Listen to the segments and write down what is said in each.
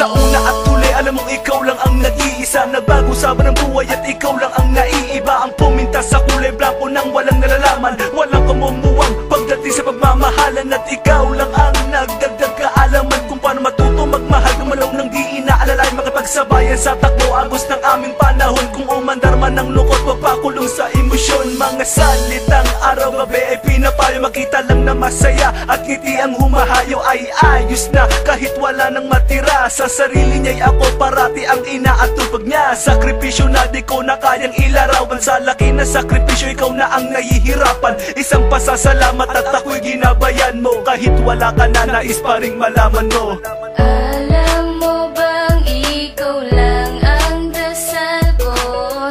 Sa una at huli, alam mong ikaw lang ang nag-iisa. Nagbago sa ng buhay at ikaw lang ang naiiba. Ang puminta sa kulay blanco nang walang nalalaman, walang kamumuwang pagdating sa pagmamahalan. At ikaw lang ang nagdagdag kaalaman kung paano matuto magmahal ng malaw nang di inaalala. Makipagsabayan sa takbo agos ng aming panahon. Kung umandar man ng lungkot, magpakulong sa emosyon. Mga salitang araw-gabi ay pinapayo. Makita lang na masaya at ngiti ang humahayo ay ayos na. Kahit wala nang matira sa sarili niya'y ako parati ang inaatupag niya. Sakripisyo na di ko na kayang ilarawan. Sa laki na sakripisyo, ikaw na ang nahihirapan. Isang pasasalamat at ako'y ginabayan mo. Kahit wala ka na, nais pa ring malaman mo. Alam mo bang ikaw lang ang dasal ko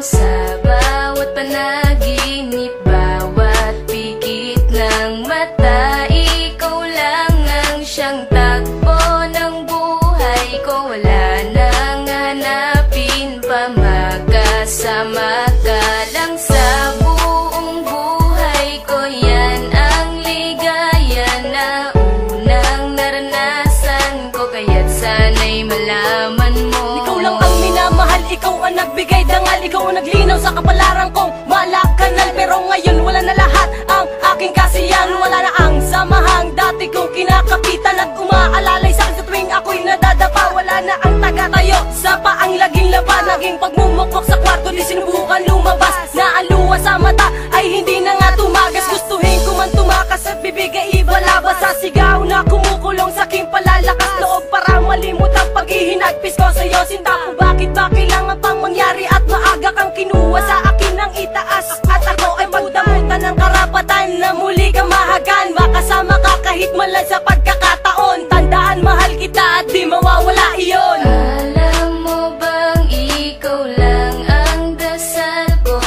sa bawat panaginip, bawat pikit ng mata. Ikaw lang ang siyang takbo ng buhay ko. Wala nang hanapin pa, magkasama ka lang sa buong buhay ko. Yan ang ligaya na unang naranasan ko, kaya't sana'y malaman mo. Ikaw lang ang minamahal, ikaw ang nagbigay dangal. Ikaw ang naglinaw sa kapalaran kong malakanal. Pero ngayon wala na lahat ang aking kasiyahan. Wala na ang samahang dati kong kinakapitan at umaalalay sa akin sa tuwing ako'y nadadapa. Wala na ang taga-tayo sa paang laging laban. Naging pagmumukpok sa kwarto, di sinubukan lumabas. Na ang luha sa mata ay hindi na nga tumagas. Gustuhin ko man tumakas at bibigay ibalabas. Sa sigaw na kumukulong sa aking palalakas loob para malimut ang paghihinagpis ko sa'yo. Sinta ko bakit ba kailangan pang mangyari at maaga kang kinuha sa akin ng itaas. At ako ay pagdamutan ng karapatan na muli kang mahagan. Makasama ka kahit malan sa pagkakataon. Tandaan mahal kita at di mawawala iyon. Alam mo bang ikaw lang ang dasal ko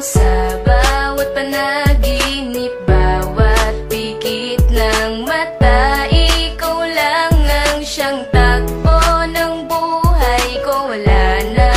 sa bawat panaginip, bawat pikit ng mata. Ikaw lang ang siyang takbo ng buhay ko. Wala na